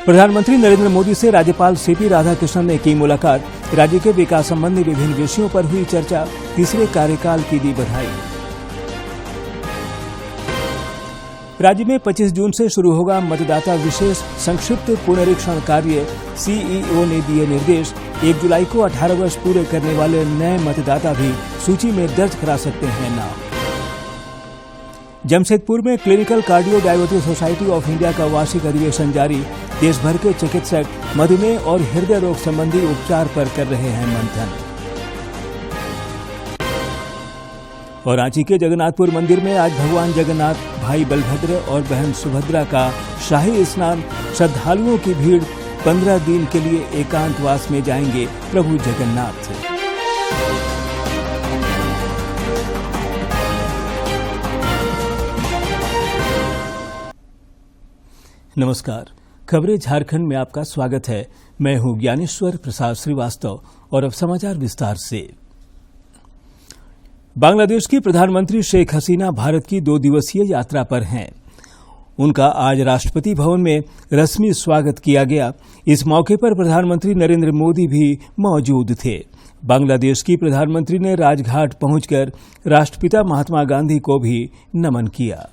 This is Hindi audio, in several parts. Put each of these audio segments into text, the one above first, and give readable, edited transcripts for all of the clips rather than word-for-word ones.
प्रधानमंत्री नरेंद्र मोदी से राज्यपाल सीपी राधाकृष्णन ने की मुलाकात। राज्य के विकास संबंधी विभिन्न विषयों पर हुई चर्चा। तीसरे कार्यकाल की दी बधाई। राज्य में 25 जून से शुरू होगा मतदाता विशेष संक्षिप्त पुनरीक्षण कार्य। सीईओ ने दिए निर्देश। 1 जुलाई को 18 वर्ष पूरे करने वाले नए मतदाता भी सूची में दर्ज करा सकते हैं नाम। जमशेदपुर में clinical cardio diabetes society of India का वार्षिक अधिवेशन जारी। देश भर के चिकित्सक मधुमेह और हृदय रोग संबंधी उपचार पर कर रहे हैं मंथन। और रांची के जगन्नाथपुर मंदिर में आज भगवान जगन्नाथ, भाई बलभद्र और बहन सुभद्रा का शाही स्नान। श्रद्धालुओं की भीड़। 15 दिन के लिए एकांतवास में जाएंगे प्रभु जगन्नाथ। नमस्कार, खबरें झारखंड में आपका स्वागत है। मैं हूं ज्ञानेश्वर प्रसाद श्रीवास्तव और अब समाचार विस्तार से। बांग्लादेश की प्रधानमंत्री शेख हसीना भारत की 2 दिवसीय यात्रा पर हैं। उनका आज राष्ट्रपति भवन में रस्मी स्वागत किया गया। इस मौके पर प्रधानमंत्री नरेंद्र मोदी भी मौजूद थे। बांग्लादेश की प्रधानमंत्री ने राजघाट पहुंचकर राष्ट्रपिता महात्मा गांधी को भी नमन किया।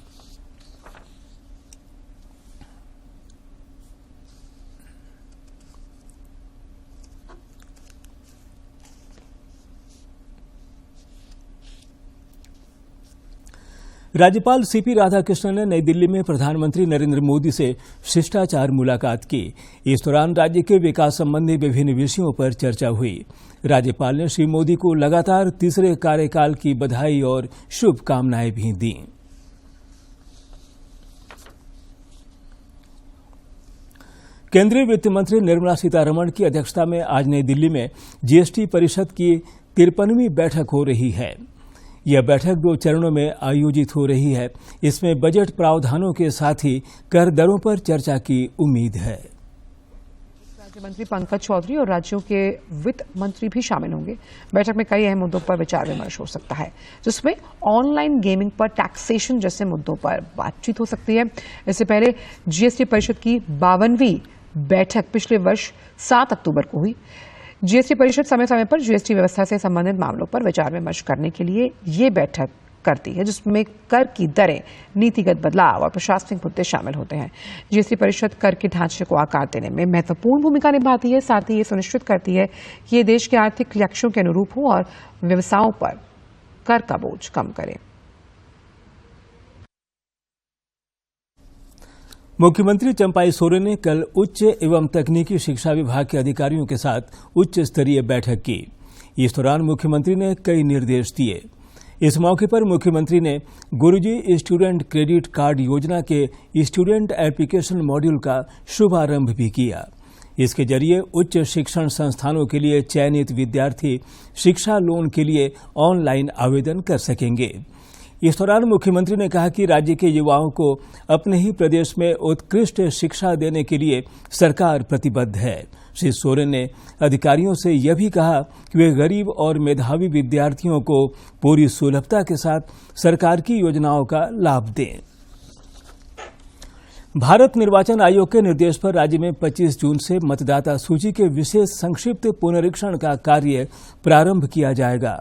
राज्यपाल सीपी राधाकृष्णन ने नई दिल्ली में प्रधानमंत्री नरेंद्र मोदी से शिष्टाचार मुलाकात की। इस दौरान राज्य के विकास संबंधी विभिन्न विषयों पर चर्चा हुई। राज्यपाल ने श्री मोदी को लगातार तीसरे कार्यकाल की बधाई और शुभकामनाएं भी दी। केंद्रीय वित्त मंत्री निर्मला सीतारमण की अध्यक्षता में आज नई दिल्ली में जीएसटी परिषद की 53वीं बैठक हो रही है। यह बैठक 2 चरणों में आयोजित हो रही है। इसमें बजट प्रावधानों के साथ ही कर दरों पर चर्चा की उम्मीद है। राज्य मंत्री पंकज चौधरी और राज्यों के वित्त मंत्री भी शामिल होंगे। बैठक में कई अहम मुद्दों पर विचार विमर्श हो सकता है, जिसमें ऑनलाइन गेमिंग पर टैक्सेशन जैसे मुद्दों पर बातचीत हो सकती है। इससे पहले जीएसटी परिषद की 52वीं बैठक पिछले वर्ष 7 अक्टूबर को हुई। जीएसटी परिषद समय समय पर जीएसटी व्यवस्था से संबंधित मामलों पर विचार विमर्श करने के लिए ये बैठक करती है, जिसमें कर की दरें, नीतिगत बदलाव और प्रशासनिक मुद्दे शामिल होते हैं। जीएसटी परिषद कर के ढांचे को आकार देने में महत्वपूर्ण भूमिका निभाती है। साथ ही ये सुनिश्चित करती है कि ये देश के आर्थिक लक्ष्यों के अनुरूप हो और व्यवसायों पर कर का बोझ कम करे। मुख्यमंत्री चंपाई सोरेन ने कल उच्च एवं तकनीकी शिक्षा विभाग के अधिकारियों के साथ उच्च स्तरीय बैठक की। इस दौरान मुख्यमंत्री ने कई निर्देश दिए। इस मौके पर मुख्यमंत्री ने गुरुजी स्टूडेंट क्रेडिट कार्ड योजना के स्टूडेंट एप्लीकेशन मॉड्यूल का शुभारंभ भी किया। इसके जरिए उच्च शिक्षण संस्थानों के लिए चयनित विद्यार्थी शिक्षा लोन के लिए ऑनलाइन आवेदन कर सकेंगे। इस दौरान मुख्यमंत्री ने कहा कि राज्य के युवाओं को अपने ही प्रदेश में उत्कृष्ट शिक्षा देने के लिए सरकार प्रतिबद्ध है। श्री सोरेन ने अधिकारियों से यह भी कहा कि वे गरीब और मेधावी विद्यार्थियों को पूरी सुलभता के साथ सरकार की योजनाओं का लाभ दें। भारत निर्वाचन आयोग के निर्देश पर राज्य में 25 जून से मतदाता सूची के विशेष संक्षिप्त पुनरीक्षण का कार्य प्रारंभ किया जाएगा।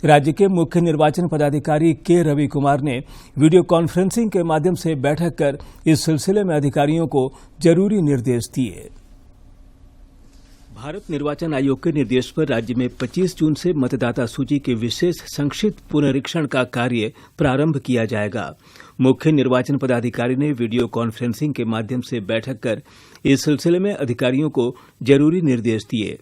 राज्य के मुख्य निर्वाचन पदाधिकारी के रवि कुमार ने वीडियो कॉन्फ्रेंसिंग के माध्यम से बैठक कर इस सिलसिले में अधिकारियों को जरूरी निर्देश दिए। भारत निर्वाचन आयोग के निर्देश पर राज्य में 25 जून से मतदाता सूची के विशेष संक्षिप्त पुनरीक्षण का कार्य प्रारंभ किया जाएगा। मुख्य निर्वाचन पदाधिकारी ने वीडियो कॉन्फ्रेंसिंग के माध्यम से बैठक कर इस सिलसिले में अधिकारियों को जरूरी निर्देश दिए।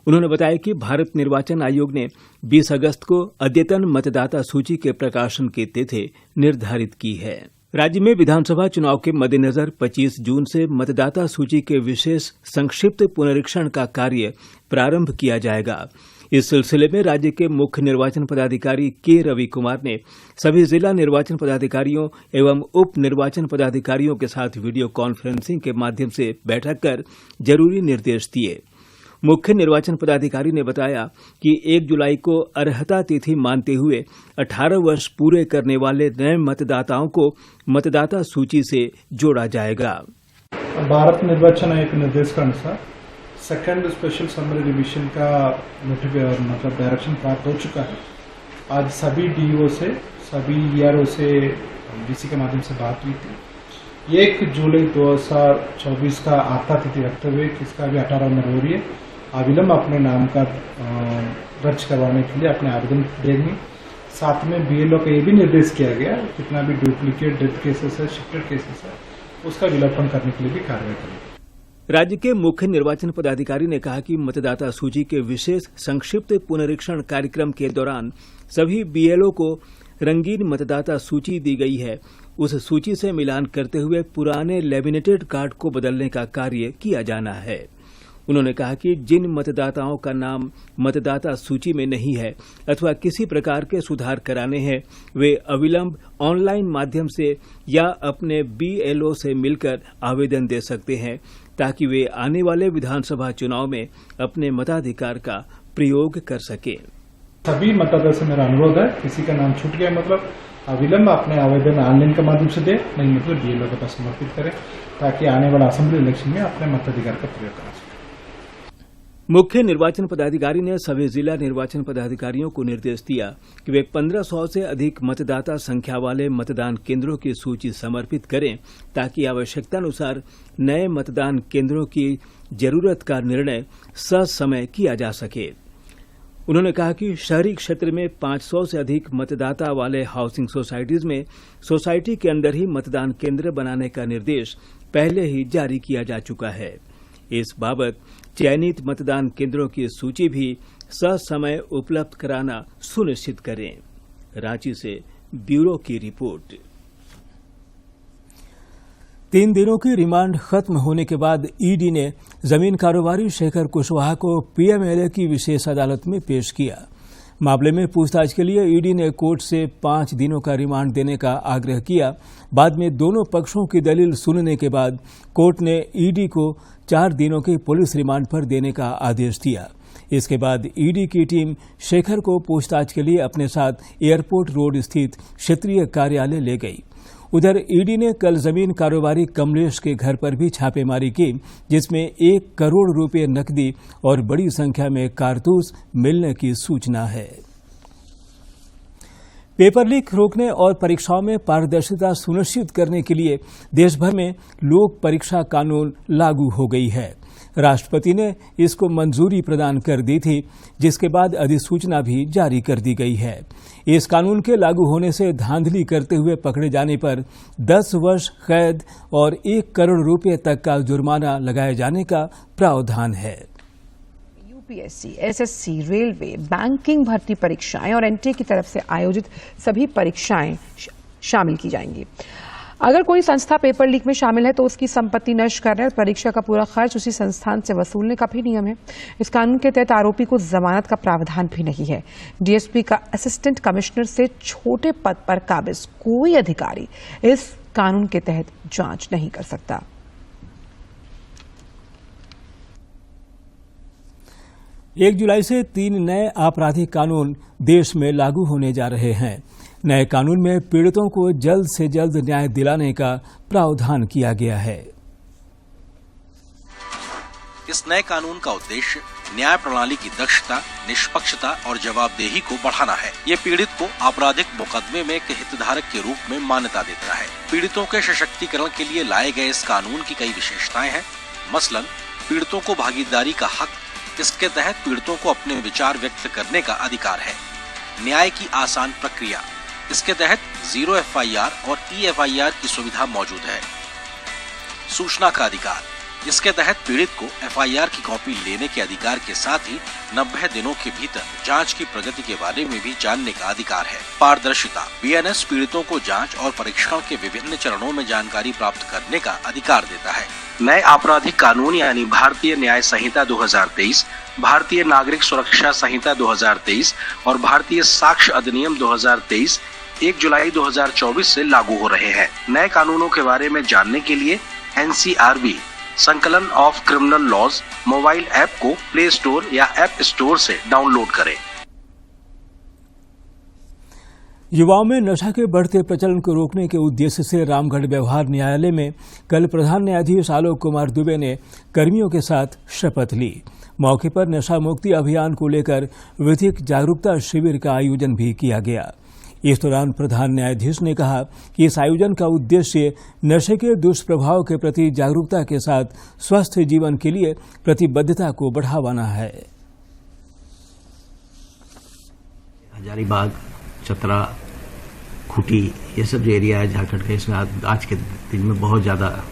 उन्होंने बताया कि भारत निर्वाचन आयोग ने 20 अगस्त को अद्यतन मतदाता सूची के प्रकाशन की तिथि निर्धारित की है। राज्य में विधानसभा चुनाव के मद्देनजर 25 जून से मतदाता सूची के विशेष संक्षिप्त पुनरीक्षण का कार्य प्रारंभ किया जाएगा। इस सिलसिले में राज्य के मुख्य निर्वाचन पदाधिकारी के रवि कुमार ने सभी जिला निर्वाचन पदाधिकारियों एवं उप निर्वाचन पदाधिकारियों के साथ वीडियो कॉन्फ्रेंसिंग के माध्यम से बैठक कर जरूरी निर्देश दिए। मुख्य निर्वाचन पदाधिकारी ने बताया कि 1 जुलाई को अर्हता तिथि मानते हुए 18 वर्ष पूरे करने वाले नए मतदाताओं को मतदाता सूची से जोड़ा जाएगा। भारत निर्वाचन आयोग के निर्देश के अनुसार सेकंड स्पेशल समरी रिविजन का मतलब डायरेक्शन प्राप्त हो चुका है। आज सभी डीओ से सभी ईआरओ से डीसी के माध्यम से बात हुई थी। 1 जुलाई 2024 का आखिरी तिथि रखते हुए किसका भी 18 उम्र हो रही है, अविलंब अपने नाम का दर्ज करवाने के लिए अपने आवेदन देंगे। साथ में बीएलओ का ये भी निर्देश किया गया कितना भी डुप्लीकेट डेथ केसेस है, शिफ्टेड केसेस है, उसका विलोपन करने के लिए भी कार्रवाई करेंगे। राज्य के मुख्य निर्वाचन पदाधिकारी ने कहा कि मतदाता सूची के विशेष संक्षिप्त पुनरीक्षण कार्यक्रम के दौरान सभी बीएलओ को रंगीन मतदाता सूची दी गई है। उस सूची से मिलान करते हुए पुराने लैमिनेटेड कार्ड को बदलने का कार्य किया जाना है। उन्होंने कहा कि जिन मतदाताओं का नाम मतदाता सूची में नहीं है अथवा किसी प्रकार के सुधार कराने हैं, वे अविलंब ऑनलाइन माध्यम से या अपने बीएलओ से मिलकर आवेदन दे सकते हैं, ताकि वे आने वाले विधानसभा चुनाव में अपने मताधिकार का प्रयोग कर सकें। सभी मतदाता से मेरा अनुरोध है, किसी का नाम छूट गया मतलब अविलंब अपने आवेदन ऑनलाइन के माध्यम से दे, नहीं मतलब बीएलओ के पास समर्पित करें, ताकि आने वाला असेंबली इलेक्शन में अपने मताधिकार का प्रयोग कर सकें। मुख्य निर्वाचन पदाधिकारी ने सभी जिला निर्वाचन पदाधिकारियों को निर्देश दिया कि वे 1500 से अधिक मतदाता संख्या वाले मतदान केंद्रों की सूची समर्पित करें, ताकि आवश्यकतानुसार नए मतदान केंद्रों की जरूरत का निर्णय ससमय किया जा सके। उन्होंने कहा कि शहरी क्षेत्र में 500 से अधिक मतदाता वाले हाउसिंग सोसाइटीज में सोसाइटी के अंदर ही मतदान केंद्र बनाने का निर्देश पहले ही जारी किया जा चुका है। इस बाबत चयनित मतदान केंद्रों की सूची भी ससमय उपलब्ध कराना सुनिश्चित करें। रांची से ब्यूरो की रिपोर्ट। 3 दिनों की रिमांड खत्म होने के बाद ईडी ने जमीन कारोबारी शेखर कुशवाहा को पीएमएलए की विशेष अदालत में पेश किया। मामले में पूछताछ के लिए ईडी ने कोर्ट से 5 दिनों का रिमांड देने का आग्रह किया। बाद में दोनों पक्षों की दलील सुनने के बाद कोर्ट ने ईडी को 4 दिनों के पुलिस रिमांड पर देने का आदेश दिया। इसके बाद ईडी की टीम शेखर को पूछताछ के लिए अपने साथ एयरपोर्ट रोड स्थित क्षेत्रीय कार्यालय ले गई। उधर ईडी ने कल जमीन कारोबारी कमलेश के घर पर भी छापेमारी की, जिसमें 1 करोड़ रुपए नकदी और बड़ी संख्या में कारतूस मिलने की सूचना है। पेपर लीक रोकने और परीक्षाओं में पारदर्शिता सुनिश्चित करने के लिए देश भर में लोक परीक्षा कानून लागू हो गई है। राष्ट्रपति ने इसको मंजूरी प्रदान कर दी थी, जिसके बाद अधिसूचना भी जारी कर दी गई है। इस कानून के लागू होने से धांधली करते हुए पकड़े जाने पर 10 वर्ष कैद और 1 करोड़ रुपए तक का जुर्माना लगाए जाने का प्रावधान है। यूपीएससी, एसएससी, रेलवे, बैंकिंग भर्ती परीक्षाएं और एनटीए की तरफ से आयोजित सभी परीक्षाएं शामिल की जाएंगी। अगर कोई संस्था पेपर लीक में शामिल है तो उसकी संपत्ति नष्ट करने और परीक्षा का पूरा खर्च उसी संस्थान से वसूलने का भी नियम है। इस कानून के तहत आरोपी को जमानत का प्रावधान भी नहीं है। डीएसपी का असिस्टेंट कमिश्नर से छोटे पद पर काबिज कोई अधिकारी इस कानून के तहत जांच नहीं कर सकता। 1 जुलाई से 3 नए आपराधिक कानून देश में लागू होने जा रहे हैं। नए कानून में पीड़ितों को जल्द से जल्द न्याय दिलाने का प्रावधान किया गया है। इस नए कानून का उद्देश्य न्याय प्रणाली की दक्षता, निष्पक्षता और जवाबदेही को बढ़ाना है। ये पीड़ित को आपराधिक मुकदमे में एक हितधारक के रूप में मान्यता देता है। पीड़ितों के सशक्तिकरण के लिए लाए गए इस कानून की कई विशेषताएं हैं। मसलन पीड़ितों को भागीदारी का हक। इसके तहत पीड़ितों को अपने विचार व्यक्त करने का अधिकार है। न्याय की आसान प्रक्रिया। इसके तहत 0 एफआईआर और ई-एफआईआर की सुविधा मौजूद है। सूचना का अधिकार। इसके तहत पीड़ित को एफआईआर की कॉपी लेने के अधिकार के साथ ही 90 दिनों के भीतर जांच की प्रगति के बारे में भी जानने का अधिकार है। पारदर्शिता। बीएनएस पीड़ितों को जांच और परीक्षण के विभिन्न चरणों में जानकारी प्राप्त करने का अधिकार देता है। नए आपराधिक कानून यानी भारतीय न्याय संहिता 2023, भारतीय नागरिक सुरक्षा संहिता 2023 और भारतीय साक्ष्य अधिनियम 2023 1 जुलाई 2024 से लागू हो रहे हैं। नए कानूनों के बारे में जानने के लिए एनसीआरबी संकलन of criminal laws mobile app को प्ले स्टोर या ऐप स्टोर से डाउनलोड करें। युवाओं में नशा के बढ़ते प्रचलन को रोकने के उद्देश्य से रामगढ़ व्यवहार न्यायालय में कल प्रधान न्यायाधीश आलोक कुमार दुबे ने कर्मियों के साथ शपथ ली। मौके पर नशा मुक्ति अभियान को लेकर विधिक जागरूकता शिविर का आयोजन भी किया गया। इस दौरान प्रधान न्यायाधीश ने कहा कि इस आयोजन का उद्देश्य नशे के दुष्प्रभाव के प्रति जागरूकता के साथ स्वस्थ जीवन के लिए प्रतिबद्धता को बढ़ावाना है। हजारीबाग, चतरा, खूंटी, ये सब जो एरिया है झारखंड का, इसमें आज के दिन में बहुत ज़्यादा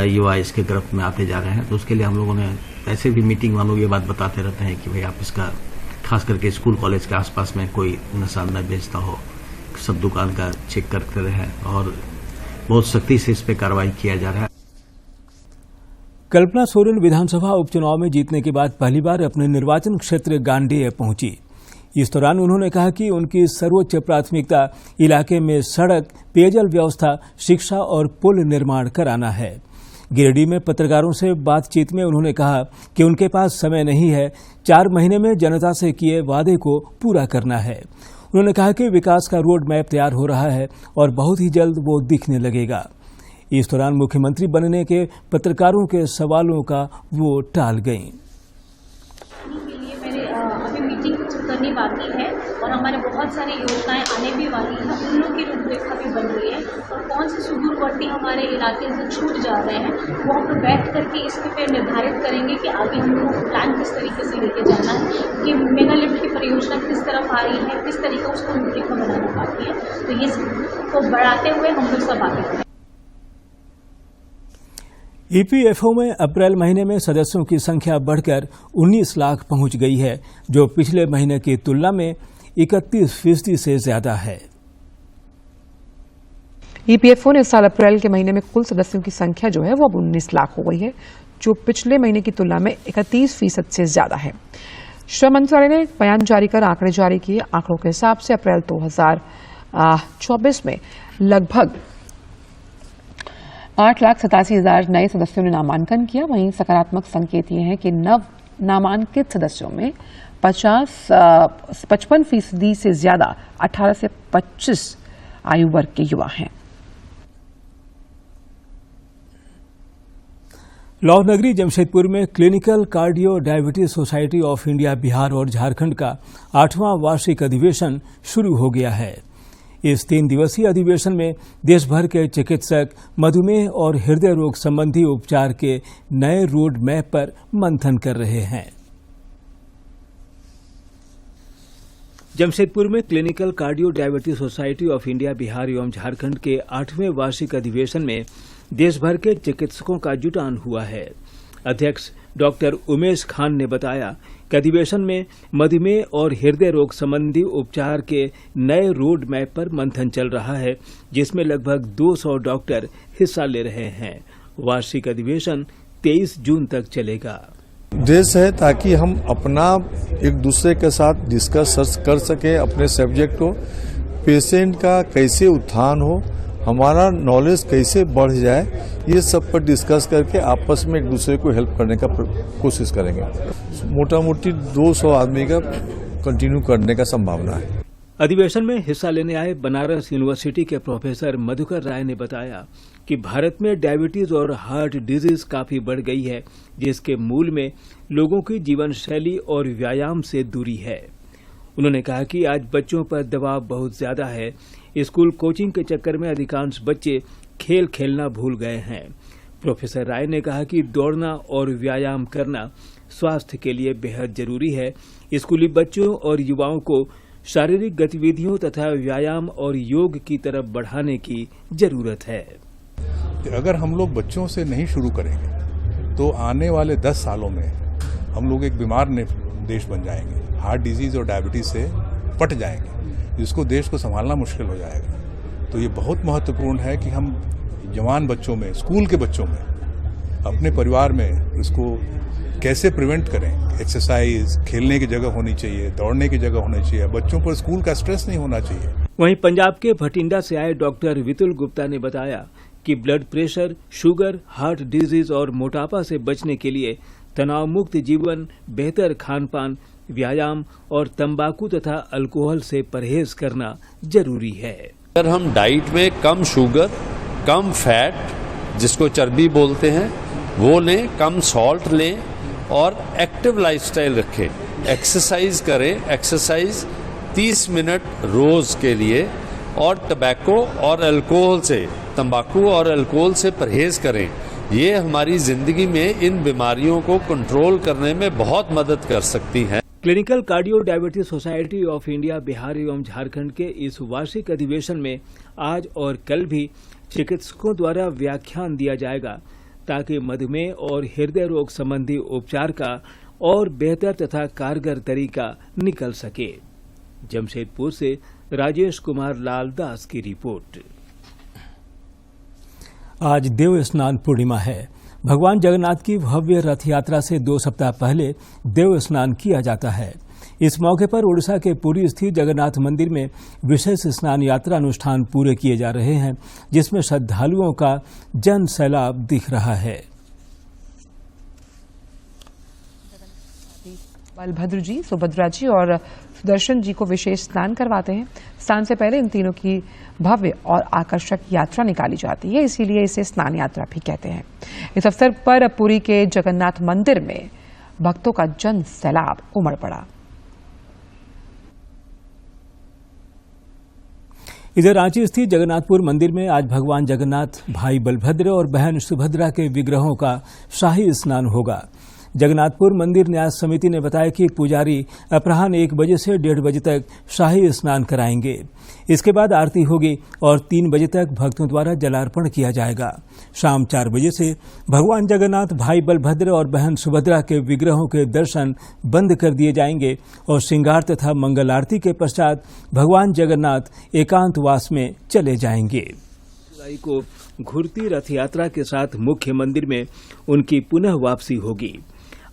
युवा इसके गिरफ्त में आते जा रहे हैं। तो उसके लिए हम लोगों ने ऐसे भी मीटिंग वालों ये बात बताते रहते हैं कि भाई आप इसका खास करके स्कूल कॉलेज के आसपास में कोई नशा न बेचता हो, सब दुकान का चेक करते रहे और बहुत सख्ती से इस पर कार्रवाई किया जा रहा है। कल्पना सोरेन विधानसभा उपचुनाव में जीतने के बाद पहली बार अपने निर्वाचन क्षेत्र गांडेय पहुंची। इस दौरान उन्होंने कहा कि उनकी सर्वोच्च प्राथमिकता इलाके में सड़क, पेयजल व्यवस्था, शिक्षा और पुल निर्माण कराना है। गिरिडीह में पत्रकारों से बातचीत में उन्होंने कहा कि उनके पास समय नहीं है, 4 महीने में जनता से किए वादे को पूरा करना है। उन्होंने कहा कि विकास का रोड मैप तैयार हो रहा है और बहुत ही जल्द वो दिखने लगेगा। इस दौरान मुख्यमंत्री बनने के पत्रकारों के सवालों का वो टाल गईं। अभी मीटिंग करनी बाकी है और हमारे बहुत सारी योजनाएं आने भी वाली हैं, उन लोगों की रूपरेखा भी बन रही है और कौन से सुदूरवर्ती हमारे इलाके से छूट जा रहे हैं वो हम लोग बैठ करके इसके पे निर्धारित करेंगे कि आगे हम लोग प्लान किस तरीके से लेके जाना है, कि मेगा लिफ्ट की परियोजना किस तरफ आ रही है, किस तरीके उसको रूपरेखा बनाना बाकी है। तो ये को बढ़ाते हुए हम लोग सब आगे बढ़ें। ईपीएफओ में अप्रैल महीने में सदस्यों की संख्या बढ़कर 19 लाख पहुंच गई है, जो पिछले महीने की तुलना में 31% से ज्यादा है। ईपीएफओ ने इस साल अप्रैल के महीने में कुल सदस्यों की संख्या जो है वो अब 19 लाख हो गई है, जो पिछले महीने की तुलना में 31% से ज्यादा है। श्रम मंत्रालय ने बयान जारी कर आंकड़े जारी किए। आंकड़ों के हिसाब से अप्रैल 2024 में लगभग 8,87,000 नए सदस्यों ने नामांकन किया। वहीं सकारात्मक संकेत ये है कि नव नामांकित सदस्यों में 55% से ज्यादा 18 से 25 आयु वर्ग के युवा हैं। लौह नगरी जमशेदपुर में clinical cardio diabetes society of India Bihar और झारखंड का 8वां वार्षिक अधिवेशन शुरू हो गया है। इस 3 दिवसीय अधिवेशन में देश भर के चिकित्सक मधुमेह और हृदय रोग संबंधी उपचार के नए रोड मैप पर मंथन कर रहे हैं। जमशेदपुर में clinical cardio diabetes society of India Bihar एवं झारखंड के 8वें वार्षिक अधिवेशन में देश भर के चिकित्सकों का जुटान हुआ है। अध्यक्ष डॉक्टर उमेश खान ने बताया कि अधिवेशन में मधुमेह और हृदय रोग संबंधी उपचार के नए रोड मैप पर मंथन चल रहा है, जिसमें लगभग 200 डॉक्टर हिस्सा ले रहे हैं। वार्षिक अधिवेशन 23 जून तक चलेगा। उद्देश्य है ताकि हम अपना एक दूसरे के साथ डिस्कस कर सके अपने सब्जेक्ट को, पेशेंट का कैसे उत्थान हो, हमारा नॉलेज कैसे बढ़ जाए, ये सब पर डिस्कस करके आपस में एक दूसरे को हेल्प करने का कोशिश करेंगे। मोटा मोटी 200 आदमी का कंटिन्यू करने का संभावना है। अधिवेशन में हिस्सा लेने आए बनारस यूनिवर्सिटी के प्रोफेसर मधुकर राय ने बताया कि भारत में डायबिटीज और हार्ट डिजीज काफी बढ़ गई है, जिसके मूल में लोगों की जीवन शैली और व्यायाम से दूरी है। उन्होंने कहा कि आज बच्चों पर दबाव बहुत ज्यादा है। स्कूल कोचिंग के चक्कर में अधिकांश बच्चे खेल खेलना भूल गए हैं। प्रोफेसर राय ने कहा कि दौड़ना और व्यायाम करना स्वास्थ्य के लिए बेहद जरूरी है। स्कूली बच्चों और युवाओं को शारीरिक गतिविधियों तथा व्यायाम और योग की तरफ बढ़ाने की जरूरत है। अगर हम लोग बच्चों से नहीं शुरू करेंगे तो आने वाले 10 सालों में हम लोग एक बीमार देश बन जाएंगे, हार्ट डिजीज और डायबिटीज से पट जाएंगे, जिसको देश को संभालना मुश्किल हो जाएगा। तो ये बहुत महत्वपूर्ण है कि हम जवान बच्चों में, स्कूल के बच्चों में, अपने परिवार में इसको कैसे प्रिवेंट करें। एक्सरसाइज, खेलने की जगह होनी चाहिए, दौड़ने की जगह होनी चाहिए, बच्चों पर स्कूल का स्ट्रेस नहीं होना चाहिए। वहीं पंजाब के भटिंडा से आए डॉक्टर वितुल गुप्ता ने बताया कि blood pressure, sugar, heart disease और मोटापा से बचने के लिए तनाव मुक्त जीवन, बेहतर खान पान, व्यायाम और तंबाकू तथा अल्कोहल से परहेज करना जरूरी है। अगर हम डाइट में कम शुगर, कम फैट जिसको चर्बी बोलते हैं वो लें, कम सॉल्ट लें और एक्टिव लाइफस्टाइल रखें, एक्सरसाइज करें, एक्सरसाइज 30 मिनट रोज के लिए, और टबैको और अल्कोहल से, तंबाकू और अल्कोहल से परहेज करें। ये हमारी जिंदगी में इन बीमारियों को कंट्रोल करने में बहुत मदद कर सकती है। Clinical cardio diabetes society of India Bihar एवं झारखंड के इस वार्षिक अधिवेशन में आज और कल भी चिकित्सकों द्वारा व्याख्यान दिया जाएगा ताकि मधुमेह और हृदय रोग संबंधी उपचार का और बेहतर तथा कारगर तरीका निकल सके। जमशेदपुर से राजेश कुमार लाल दास की रिपोर्ट। आज देव स्नान पूर्णिमा है। भगवान जगन्नाथ की भव्य रथ यात्रा से 2 सप्ताह पहले देव स्नान किया जाता है। इस मौके पर ओडिशा के पुरी स्थित जगन्नाथ मंदिर में विशेष स्नान यात्रा अनुष्ठान पूरे किए जा रहे हैं, जिसमें श्रद्धालुओं का जन सैलाब दिख रहा है। बलभद्र जी, सुभद्रा जी और सुदर्शन जी को विशेष स्नान करवाते हैं। स्नान से पहले इन तीनों की भव्य और आकर्षक यात्रा निकाली जाती है, इसीलिए इसे स्नान यात्रा भी कहते हैं। इस अवसर पर पुरी के जगन्नाथ मंदिर में भक्तों का जन सैलाब उमड़ पड़ा। इधर रांची स्थित जगन्नाथपुर मंदिर में आज भगवान जगन्नाथ, भाई बलभद्र और बहन सुभद्रा के विग्रहों का शाही स्नान होगा। जगन्नाथपुर मंदिर न्यास समिति ने बताया कि पुजारी अपराह्न 1 बजे से 1:30 बजे तक शाही स्नान कराएंगे। इसके बाद आरती होगी और 3 बजे तक भक्तों द्वारा जलार्पण किया जाएगा। शाम 4 बजे से भगवान जगन्नाथ, भाई बलभद्र और बहन सुभद्रा के विग्रहों के दर्शन बंद कर दिए जाएंगे और श्रृंगार तथा मंगल आरती के पश्चात भगवान जगन्नाथ एकांतवास में चले जाएंगे। जुलाई को घुरती रथ यात्रा के साथ मुख्य मंदिर में उनकी पुनः वापसी होगी।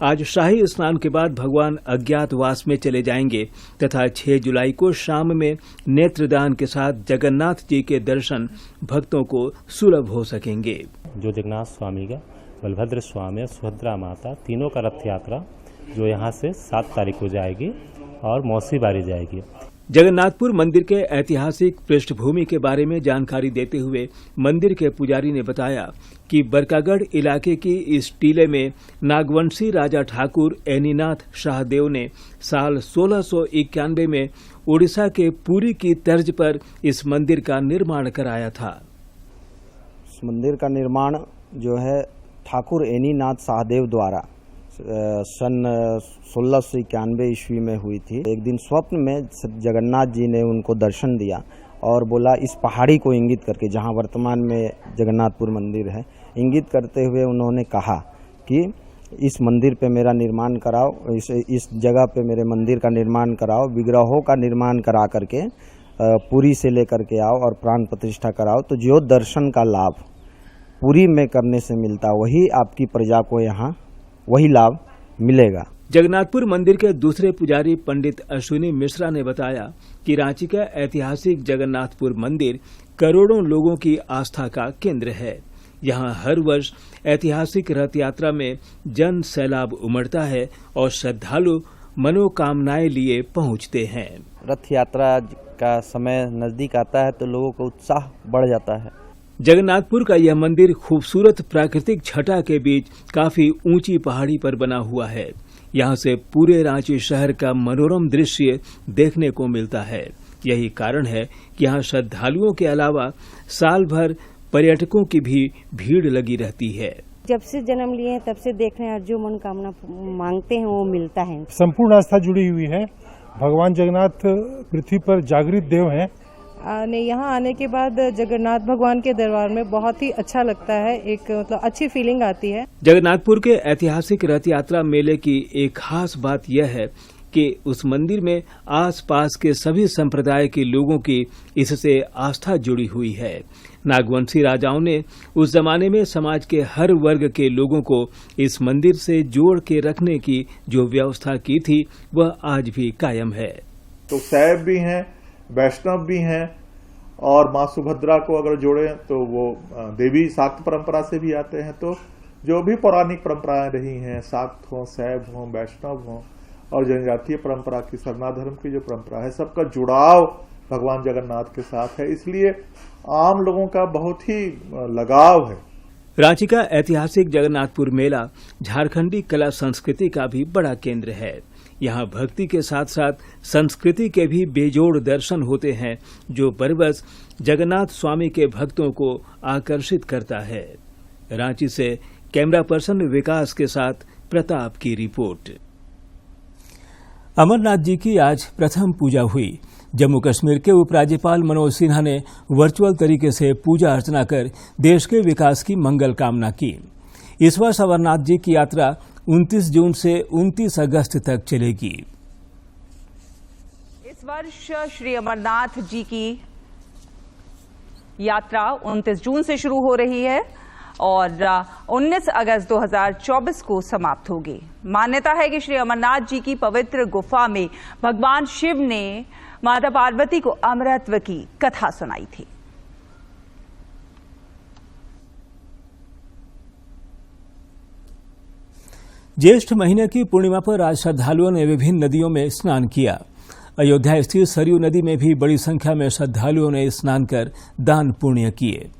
आज शाही स्नान के बाद भगवान अज्ञातवास में चले जाएंगे तथा 6 जुलाई को शाम में नेत्रदान के साथ जगन्नाथ जी के दर्शन भक्तों को सुलभ हो सकेंगे। जो जगन्नाथ स्वामी का, बलभद्र स्वामी और सुभद्रा माता तीनों का रथ यात्रा जो यहाँ से 7 तारीख को जाएगी और मौसी बारी जाएगी। जगन्नाथपुर मंदिर के ऐतिहासिक पृष्ठभूमि के बारे में जानकारी देते हुए मंदिर के पुजारी ने बताया कि बरकागढ़ इलाके की इस टीले में नागवंशी राजा ठाकुर ऐनीनाथ शाहदेव ने साल 1691 में ओडिशा के पुरी की तर्ज पर इस मंदिर का निर्माण कराया था। इस मंदिर का निर्माण जो है ठाकुर ऐनीनाथ शाहदेव द्वारा सन 1691 ईस्वी में हुई थी। एक दिन स्वप्न में जगन्नाथ जी ने उनको दर्शन दिया और बोला इस पहाड़ी को इंगित करके, जहां वर्तमान में जगन्नाथपुर मंदिर है, इंगित करते हुए उन्होंने कहा कि इस मंदिर पे मेरा निर्माण कराओ, इस जगह पे मेरे मंदिर का निर्माण कराओ, विग्रहों का निर्माण करा करके पुरी से लेकर के आओ और प्राण प्रतिष्ठा कराओ, तो जो दर्शन का लाभ पुरी में करने से मिलता वही आपकी प्रजा को यहाँ वही लाभ मिलेगा। जगन्नाथपुर मंदिर के दूसरे पुजारी पंडित अश्विनी मिश्रा ने बताया कि रांची का ऐतिहासिक जगन्नाथपुर मंदिर करोड़ों लोगों की आस्था का केंद्र है। यहाँ हर वर्ष ऐतिहासिक रथ यात्रा में जन सैलाब उमड़ता है और श्रद्धालु मनोकामनाएं लिए पहुँचते हैं। रथ यात्रा का समय नजदीक आता है तो लोगों का उत्साह बढ़ जाता है। जगन्नाथपुर का यह मंदिर खूबसूरत प्राकृतिक छटा के बीच काफी ऊंची पहाड़ी पर बना हुआ है। यहाँ से पूरे रांची शहर का मनोरम दृश्य देखने को मिलता है। यही कारण है कि यहाँ श्रद्धालुओं के अलावा साल भर पर्यटकों की भी भीड़ लगी रहती है। जब से जन्म लिए हैं तब से देख रहे हैं, जो मनोकामना मांगते हैं वो मिलता है। संपूर्ण आस्था जुड़ी हुई है। भगवान जगन्नाथ पृथ्वी पर जागृत देव हैं। यहाँ आने के बाद जगन्नाथ भगवान के दरबार में बहुत ही अच्छा लगता है, एक मतलब अच्छी फीलिंग आती है। जगन्नाथपुर के ऐतिहासिक रथ यात्रा मेले की एक खास बात यह है कि उस मंदिर में आसपास के सभी संप्रदाय के लोगों की इससे आस्था जुड़ी हुई है। नागवंशी राजाओं ने उस जमाने में समाज के हर वर्ग के लोगों को इस मंदिर से जोड़ के रखने की जो व्यवस्था की थी वह आज भी कायम है। तो शैव भी हैं, वैष्णव भी हैं और माँ सुभद्रा को अगर जोड़े तो वो देवी शाक्त परंपरा से भी आते हैं। तो जो भी पौराणिक परंपराएं रही हैं, शाक्त हों, शैव हों, वैष्णव हों, और जनजातीय परंपरा की, सरना धर्म की जो परंपरा है, सबका जुड़ाव भगवान जगन्नाथ के साथ है। इसलिए आम लोगों का बहुत ही लगाव है। रांची का ऐतिहासिक जगन्नाथपुर मेला झारखंडी कला संस्कृति का भी बड़ा केंद्र है। यहाँ भक्ति के साथ साथ संस्कृति के भी बेजोड़ दर्शन होते हैं, जो बरबस जगन्नाथ स्वामी के भक्तों को आकर्षित करता है। रांची से कैमरा पर्सन विकास के साथ प्रताप की रिपोर्ट। अमरनाथ जी की आज प्रथम पूजा हुई। जम्मू कश्मीर के उपराज्यपाल मनोज सिन्हा ने वर्चुअल तरीके से पूजा अर्चना कर देश के विकास की मंगल कामना की। इस वर्ष अमरनाथ जी की यात्रा 29 जून से 29 अगस्त तक चलेगी। इस वर्ष श्री अमरनाथ जी की यात्रा 29 जून से शुरू हो रही है और 19 अगस्त 2024 को समाप्त होगी। मान्यता है कि श्री अमरनाथ जी की पवित्र गुफा में भगवान शिव ने माता पार्वती को अमरत्व की कथा सुनाई थी। ज्येष्ठ महीने की पूर्णिमा पर आज श्रद्धालुओं ने विभिन्न नदियों में स्नान किया। अयोध्या स्थित सरयू नदी में भी बड़ी संख्या में श्रद्धालुओं ने स्नान कर दान पुण्य किए।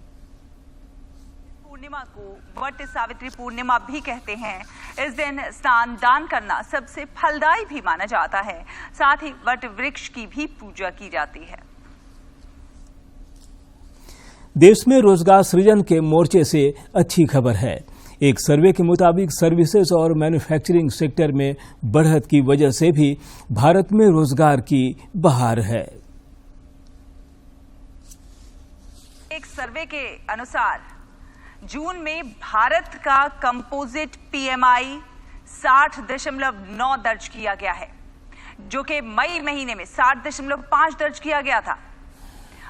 पूर्णिमा को वट सावित्री पूर्णिमा भी कहते हैं। इस दिन स्नान दान करना सबसे फलदायी भी माना जाता है। साथ ही वट वृक्ष की भी पूजा की जाती है। देश में रोजगार सृजन के मोर्चे से अच्छी खबर है। एक सर्वे के मुताबिक सर्विसेज और मैन्युफैक्चरिंग सेक्टर में बढ़त की वजह से भी भारत में रोजगार की बहार है। एक सर्वे के अनुसार जून में भारत का कंपोजिट पीएमआई 60.9 दर्ज किया गया है, जो कि मई महीने में 60.5 दर्ज किया गया था।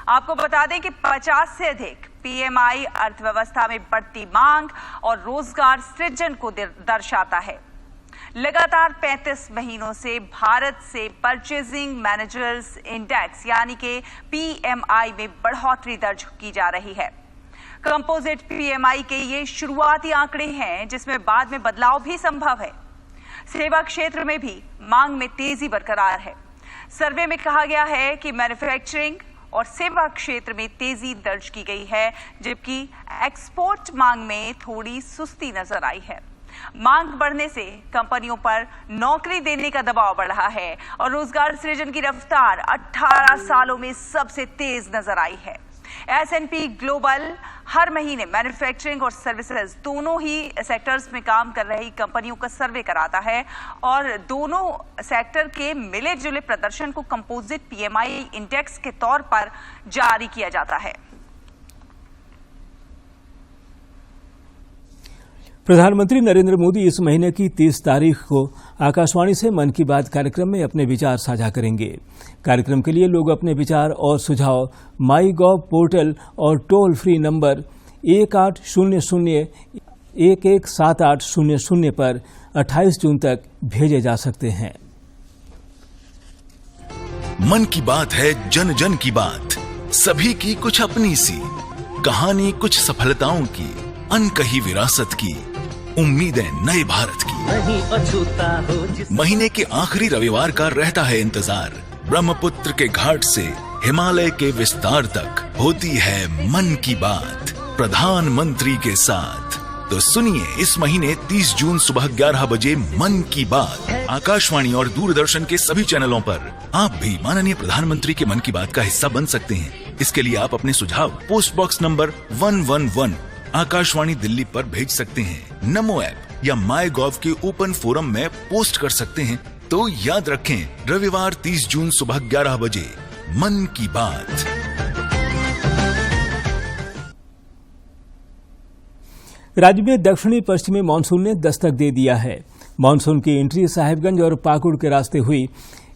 आपको बता दें कि 50 से अधिक पीएमआई अर्थव्यवस्था में बढ़ती मांग और रोजगार सृजन को दर्शाता है। लगातार 35 महीनों से भारत से परचेजिंग मैनेजर्स इंडेक्स यानी कि पीएमआई में बढ़ोतरी दर्ज की जा रही है। कंपोजिट पीएमआई के ये शुरुआती आंकड़े हैं, जिसमें बाद में बदलाव भी संभव है। सेवा क्षेत्र में भी मांग में तेजी बरकरार है। सर्वे में कहा गया है कि मैन्युफैक्चरिंग और सेवा क्षेत्र में तेजी दर्ज की गई है, जबकि एक्सपोर्ट मांग में थोड़ी सुस्ती नजर आई है। मांग बढ़ने से कंपनियों पर नौकरी देने का दबाव बढ़ा है और रोजगार सृजन की रफ्तार 18 सालों में सबसे तेज नजर आई है। S&P ग्लोबल हर महीने मैन्युफैक्चरिंग और सर्विसेज दोनों ही सेक्टर्स में काम कर रही कंपनियों का सर्वे कराता है और दोनों सेक्टर के मिले जुले प्रदर्शन को कंपोजिट पीएमआई इंडेक्स के तौर पर जारी किया जाता है। प्रधानमंत्री नरेंद्र मोदी इस महीने की 30 तारीख को आकाशवाणी से मन की बात कार्यक्रम में अपने विचार साझा करेंगे। कार्यक्रम के लिए लोग अपने विचार और सुझाव माईगॉव पोर्टल और टोल फ्री नंबर 1800-117800 पर 28 जून तक भेजे जा सकते हैं। मन की बात है जन जन की बात, सभी की कुछ अपनी सी कहानी, कुछ सफलताओं की, अनकही विरासत की, उम्मीदें नए भारत की। महीने के आखिरी रविवार का रहता है इंतजार। ब्रह्मपुत्र के घाट से हिमालय के विस्तार तक होती है मन की बात प्रधानमंत्री के साथ। तो सुनिए इस महीने 30 जून सुबह 11 बजे मन की बात आकाशवाणी और दूरदर्शन के सभी चैनलों पर। आप भी माननीय प्रधानमंत्री के मन की बात का हिस्सा बन सकते हैं। इसके लिए आप अपने सुझाव post box number 111 Akashvani Delhi पर भेज सकते हैं। नमो ऐप या माईगॉव के ओपन फोरम में पोस्ट कर सकते हैं। तो याद रखें, रविवार 30 जून सुबह 11 बजे मन की बात। राज्य में दक्षिणी पश्चिमी मानसून ने दस्तक दे दिया है। मानसून की एंट्री साहिबगंज और पाकुड़ के रास्ते हुई।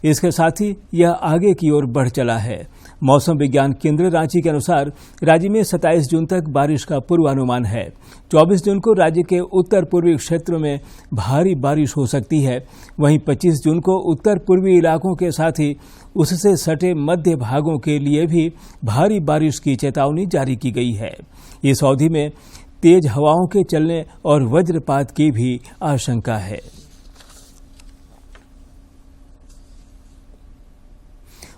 इसके साथ ही यह आगे की ओर बढ़ चला है। मौसम विज्ञान केंद्र रांची के अनुसार राज्य में 27 जून तक बारिश का पूर्वानुमान है। 24 जून को राज्य के उत्तर पूर्वी क्षेत्रों में भारी बारिश हो सकती है। वहीं 25 जून को उत्तर पूर्वी इलाकों के साथ ही उससे सटे मध्य भागों के लिए भी भारी बारिश की चेतावनी जारी की गई है। इस अवधि में तेज हवाओं के चलने और वज्रपात की भी आशंका है।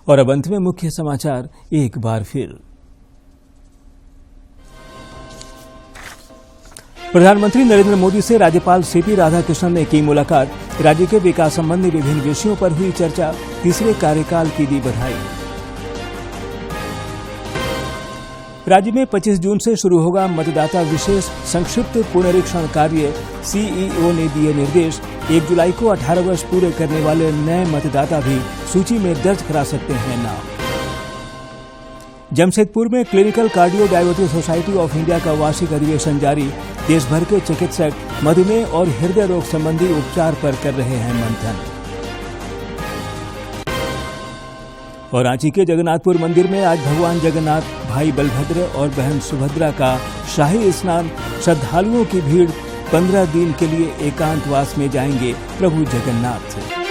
और अब अंत में मुख्य समाचार एक बार फिर। प्रधानमंत्री नरेंद्र मोदी से राज्यपाल सीपी राधाकृष्णन ने की मुलाकात। राज्य के विकास संबंधी विभिन्न विषयों पर हुई चर्चा। तीसरे कार्यकाल की दी बधाई। राज्य में 25 जून से शुरू होगा मतदाता विशेष संक्षिप्त पुनरीक्षण कार्य। सीईओ ने दिए निर्देश। 1 जुलाई को 18 वर्ष पूरे करने वाले नए मतदाता भी सूची में दर्ज करा सकते हैं नाम। जमशेदपुर में clinical cardio diabetes society of India का वार्षिक अधिवेशन जारी। देश भर के चिकित्सक मधुमेह और हृदय रोग संबंधी उपचार पर कर रहे हैं मंथन। और रांची के जगन्नाथपुर मंदिर में आज भगवान जगन्नाथ, भाई बलभद्र और बहन सुभद्रा का शाही स्नान। श्रद्धालुओं की भीड़। 15 दिन के लिए एकांतवास में जाएंगे प्रभु जगन्नाथ।